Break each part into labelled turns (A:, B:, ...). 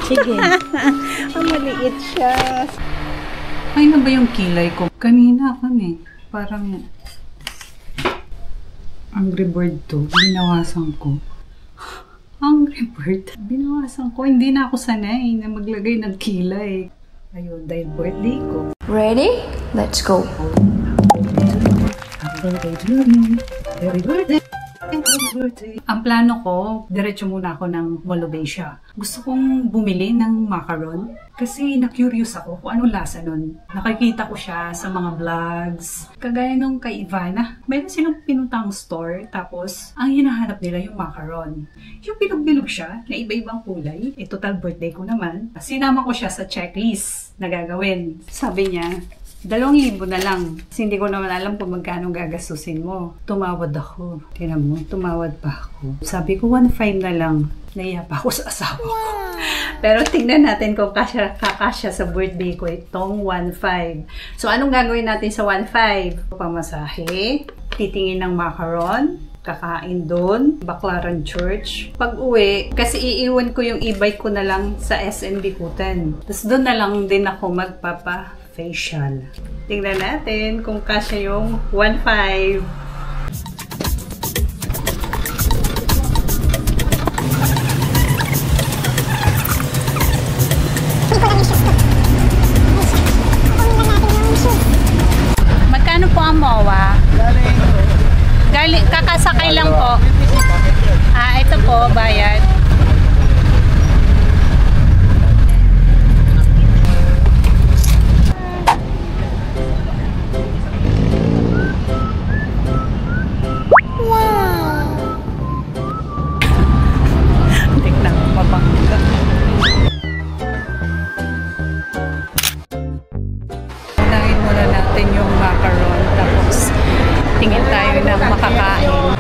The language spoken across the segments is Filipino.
A: Sige.
B: Ang maliit siya.
C: Ay na ba yung kilay ko? Kanina kami. Parang Angry Bird to. Binawasan ko. Angry Bird. Binawasan ko. Hindi na ako sanay na maglagay ng kilay. Ayun, dahil birthday ko.
A: Ready? Let's go.
C: Happy birthday to me. Happy birthday. Ang plano ko, diretso muna ako ng Wallobia. Gusto kong bumili ng macaron kasi na-curious ako kung anong lasa nun. Nakikita ko siya sa mga vlogs. Kagaya nung kay Ivana, mayroon silang pinuntang store tapos ang hinahanap nila yung macaron. Yung bilog-bilog siya na iba-ibang kulay. Total birthday ko naman. Sinama ko siya sa checklist na gagawin. Sabi niya, 2,000 na lang. Kasi hindi ko naman alam kung magkano gagastusin mo. Tumawad ako. Tingnan mo, tumawad pa ako. Sabi ko, 1,500 na lang. Naiya pa ako sa asawa ko. Pero tingnan natin kung kakasya sa birthday ko itong 1,500. So, anong gagawin natin sa 1,500? Pamasahe, titingin ng macaron, kakain doon, Baclaran Church. Pag uwi, kasi iiwan ko yung e-bike ko na lang sa SM Bikutan. Tapos doon na lang din ako magpapa-facial. Tingnan natin kung kasya yung 1,500. Magkano po ang MOA? Kakasakay lang po. Ito po, bayad. Wow! Tignan, mabangga. Unahin muna natin yung macaron tapos tingin tayo ng makakain.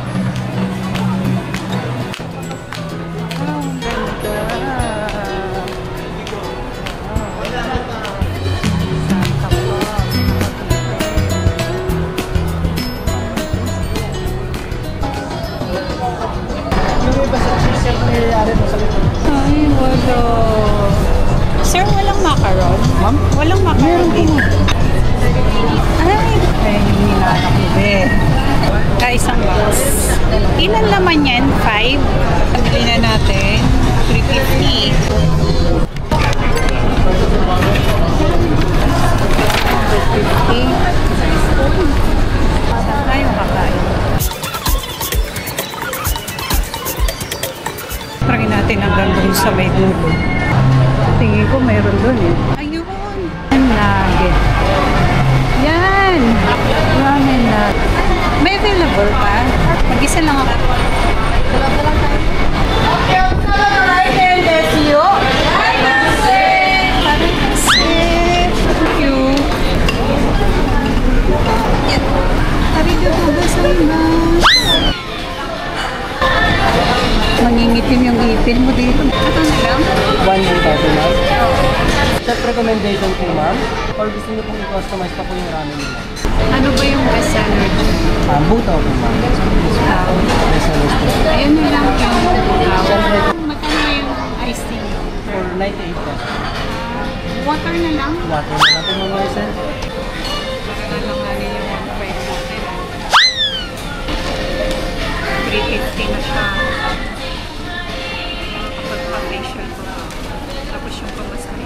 C: Ay, wala. Sir, walang macaron? Ma'am? Walang macaron dito. Ay, yung nilanak mo, be. Isang box. Ilan naman yan? 5? Pabili na natin. 350. 350. Saan tayo kakain? Try natin hanggang doon sa may dulo. Tingin ko mayroon doon eh. Ayun! Nugget. Yan! Ramen nugget. May available pa? Mag-isa lang ako. Mangingitim yung ipin mo dito. Ito na lang?
D: 1,000 ma'am. Set recommendation po ma'am. Or gusto niyo pong i-customize pa po yung ramen nila.
C: Ano ba yung best seller dito?
D: Butaw po ma'am. Best seller po.
C: Ayun na lang yung butaw. Magkano yung iced tea nyo?
D: For 98 po.
C: Water na lang?
D: Water na lang po ma'am Marcel.
C: Para na lang namin yung 1,500 natin. 350 na siya. Pag-facial ko. Tapos yung pamasahe.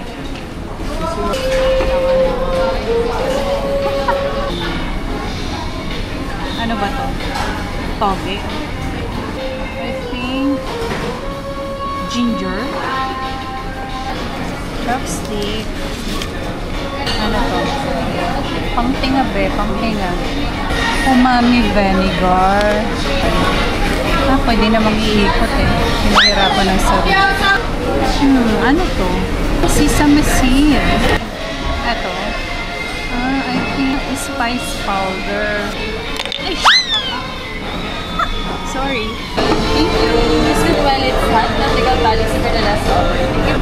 C: Ano ba to? Toge. I think ginger. Chopstick. Ano to? Pangtinga be, pangtinga. Umami vinegar. Pwede namang iikot eh. Pinahirapan ng sarili. Ano to? Sesame seed. Ito. I think spice powder. Ay, sorry. Thank you.
A: This is well, it's hot. Nautical Valley for the last hour. Thank you.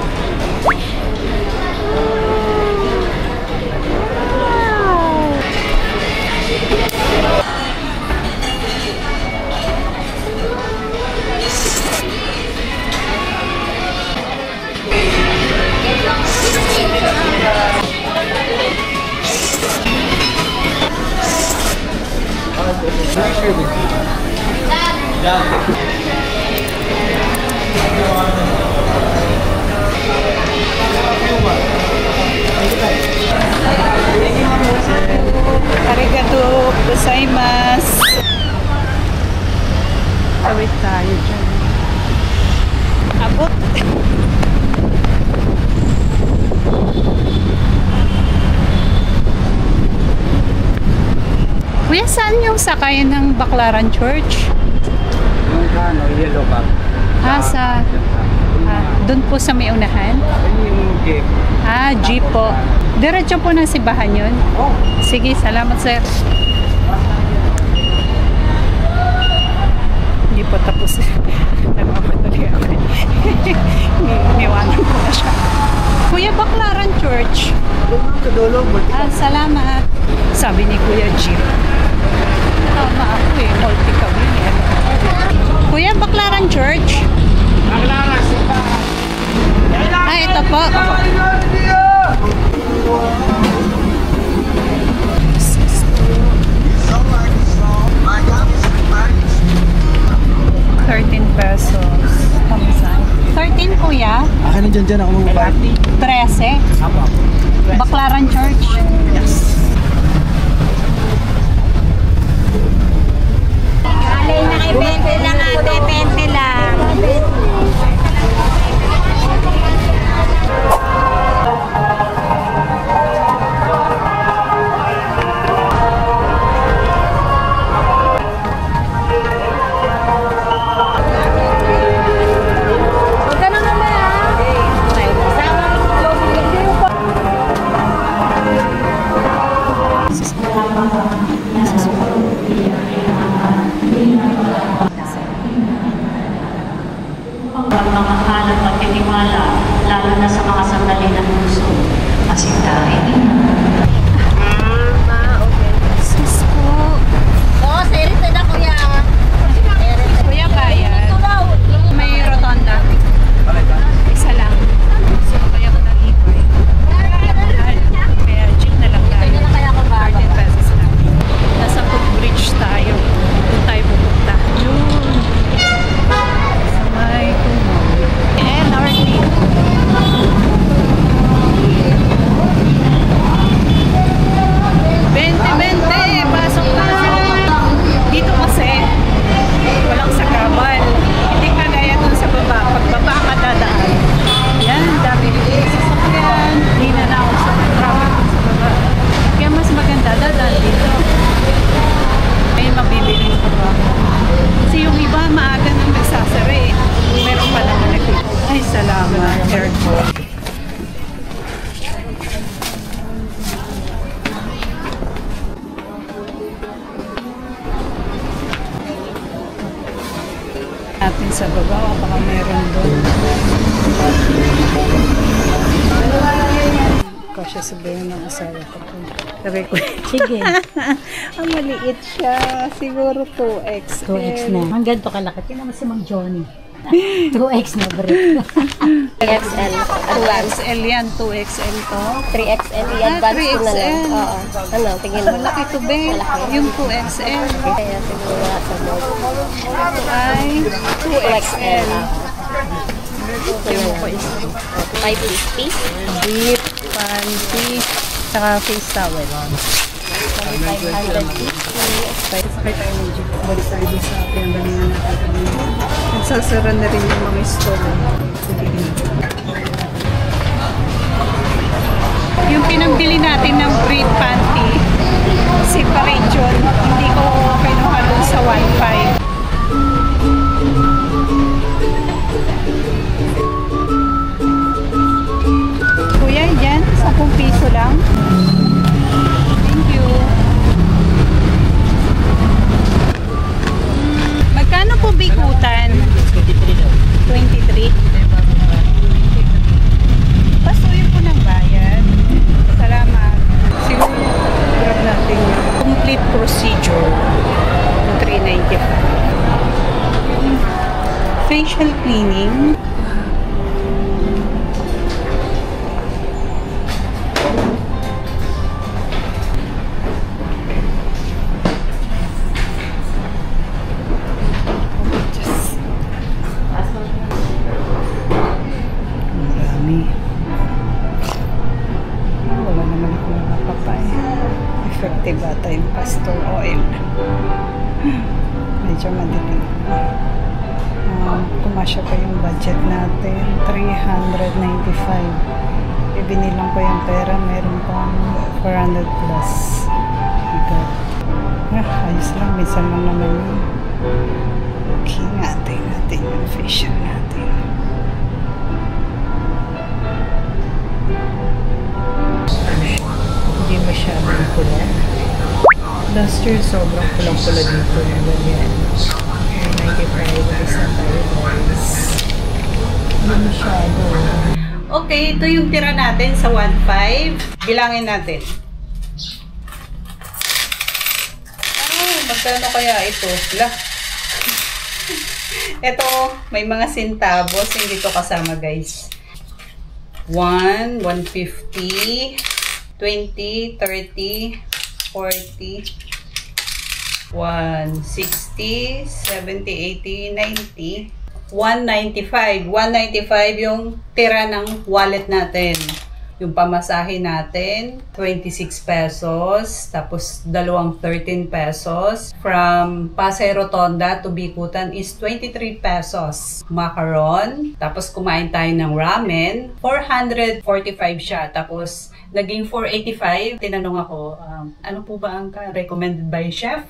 C: Arigato gozaimasu. Tawid tayo dyan. Abot. Kuya, saan yung sakay ng Baclaran Church?
D: Yung yellow bag.
C: Sa... doon po sa may unahan?
D: Yung jeep.
C: Jeep po. Diretso po ng Sibahan yun?
D: Oh.
C: Sige, salamat sir. Hindi po tapos. Nagmamadali ako. Iniwanan ko na siya. Kuya, Baclaran Church.
D: Sa dulo,
C: Salamat. Sabi ni Kuya Jeep. Tama ako multi kami. Kuya, Baclaran Church. Ito po. ₱13. 13 kuya?
D: Akin na dyan ako mag-buy.
C: 13?
D: Apo.
C: Baclaran Church?
D: Yes.
B: Alay na kay 20 lang ate, 20 lang.
E: Pagmamahalang pagtitiwala, lalo na sa mga sandali ng puso, masindahin din.
C: Sus po.
B: Oo, serito na kuya.
C: Kuya, bayad. May rotonda. Isa lang. So, kaya ko nang ipay. Kaya jeep na lang tayo. ₱13 lang. Nasa footbridge tayo. Doon tayo pupunta. Yun. Sa may Kumol. LRT. 20-20! Pasok tayo! Dito kasi, walang sakabal. Hindi kagaya dun sa baba. Pagbaba ka dadaan. Yan, dami rin sasakyan. Hindi na ako sa traffic sa baba. Kaya mas maganda dadaan dito. Ay, mabibiling ko ba? Kasi yung iba, maaga nang nagsasara eh. Meron pa naman nagtito. Ay, salamat. Aircon. Natin sa baba, baka meron doon. Kasi sabihin ng asawa ko. Sabi ko,
B: Sige.
C: ang maliit siya. Siguro 2X.
B: 2X na. Ang ganito kalaki. Tingnan mo si Mang Johnny. 2X na bro.
A: 3XL.
C: 2XL yan. 2XL to.
A: 3XL.
C: Ah,
A: I-advance ko na
C: 3XL.
A: lang. Oo. Ano, tingin mo.
C: Malaki to be. Yung 2XL.
A: Kaya siguro wala sa board.
C: Ay, 2XL. Yung ko is
A: 550.
C: deep, panty, saka face towel.
A: 550.
C: Sakay tayo ng jeep. Balik tayo dun sa pinagalingan natin. Nagsasara na rin yung mga store. Yung pinambili natin ng braid panty, separate yun. Hindi ko kinuha dun sa wifi. Kuya, yan, ₱10 lang. Thank you. Magkano po bikutan? 23. Pasuyo po ng bayad. Salamat. Siguro, grab natin yung complete procedure. 395. Facial cleaning. castor oil. Medyo madilim. Kumasya pa yung budget natin. 395. Ibinilang ko yung pera. Meron pang 400 plus. God. Ayos lang. Minsan lang naman yun. Okay, natin yung facial natin. Hindi masyadong pula. Last year, sobrang pulang-pula dito. Ganyan. 95 isa tayo guys. Hindi masyado. Okay, ito yung tira natin sa 1.5. Bilangin natin. Magkano kaya ito? Ito, may mga centavos. Hindi ito kasama guys. 1, 150, 20, 30, 40, 160, 70, 80, 90, 195. 195 yung tira ng wallet natin. Yung pamasahe natin, 26 pesos. Tapos, dalawang 13 pesos. From Pasay Rotonda to Bikutan is 23 pesos. Macaron. Tapos, kumain tayo ng ramen. 445 siya. Tapos, naging 485. Tinanong ako, ano po ba ang recommended by chef?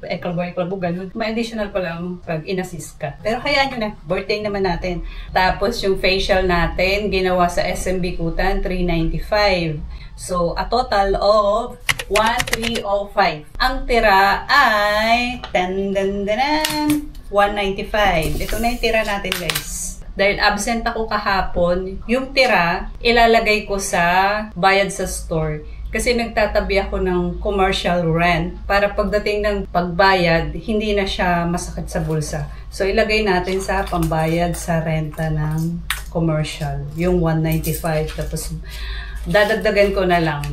C: Ekalbo, ganun. May additional pa lang pag in-assist ka. Pero hayaan nyo na, birthday naman natin. Tapos yung facial natin, ginawa sa SM Bikutan, 395. So, a total of 1,305. Ang tira ay 195. Ito na yung tira natin guys. Dahil absent ako kahapon, yung tira, ilalagay ko sa bayad sa store. Kasi nagtatabi ako ng commercial rent para pagdating ng pagbayad, hindi na siya masakit sa bulsa. So, ilagay natin sa pambayad sa renta ng commercial. Yung 195. Tapos, dadagdagan ko na lang.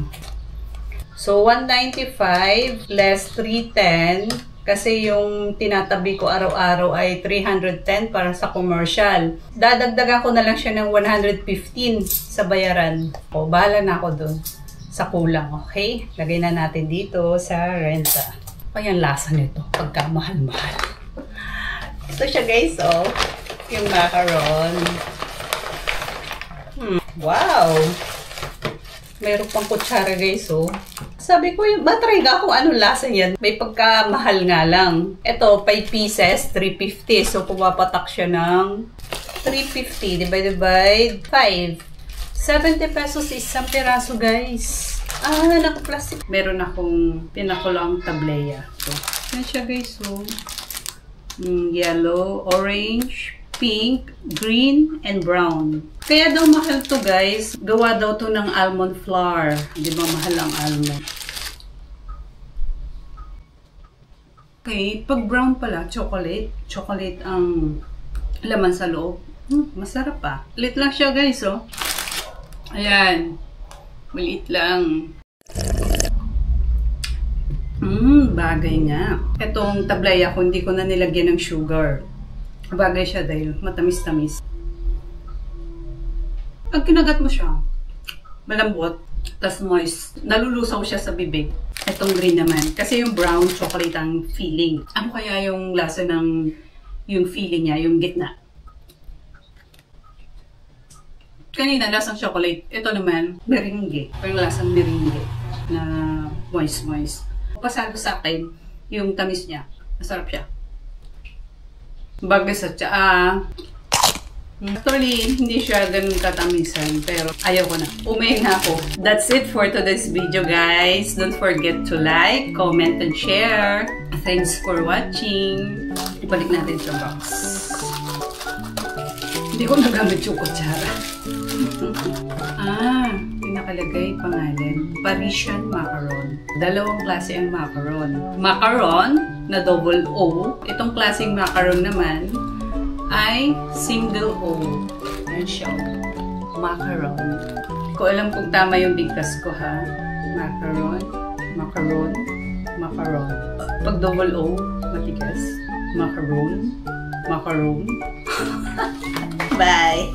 C: So, 195 less 310. Kasi yung tinatabi ko araw-araw ay 310 para sa commercial. Dadagdagan ko na lang siya ng 115 sa bayaran. O, bahala na ako dun. Sa kulang, okay? Lagay na natin dito sa renta. Ay, ang lasa nito. Pagkamahal-mahal. Ito siya, guys, oh. Yung macaron. Wow! Meron pang kutsara, guys, oh. Sabi ko, matry ka kung anong lasa yan. May pagkamahal nga lang. Ito, 5 pieces, 350. So, pumapatak siya ng 350 divided by 5. 70 pesos isang piraso, guys. Naka-plastic. Meron akong pinakulang tableya. So, yan siya, guys. So, yellow, orange, pink, green, and brown. Kaya daw mahal to, guys. Gawa daw to ng almond flour. Di ba mahal ang almond? Okay, pag brown pala, chocolate. Chocolate ang laman sa loob. Masarap pa. Lit lang siya, guys, oh. Ayan. Maliit lang. Bagay nga. Itong tablaya ko, hindi ko na nilagyan ng sugar. Bagay siya dahil matamis-tamis. Pag kinagat mo siya, malambot, tas moist. Nalulusaw siya sa bibig. Itong green naman. Kasi yung brown chocolate ang feeling. Ano kaya yung lasa ng yung feeling niya, yung gitna? Kanina, lasang chocolate. Ito naman, meringue. Parang lasang meringue na moist-moist. Pasado sa akin, yung tamis niya. Masarap siya. Bagay sa tsaa. Actually, hindi siya ganun katamisan. Pero ayaw ko na. Umayin na ako. That's it for today's video, guys. Don't forget to like, comment, and share. Thanks for watching. Ibalik natin sa box. Hindi ko nagamit yung kutsara. Pinakalagay pangalan, Parisian macaron. Dalawang klase ang macaron. Macaron na double O. Itong klaseng macaron naman ay single O. Ayan siya. Macaron. Hindi ko alam kung tama yung bigkas ko, ha. Macaron, macaron, macaron. Pag double O, matigas. Macaron, macaron. Bye!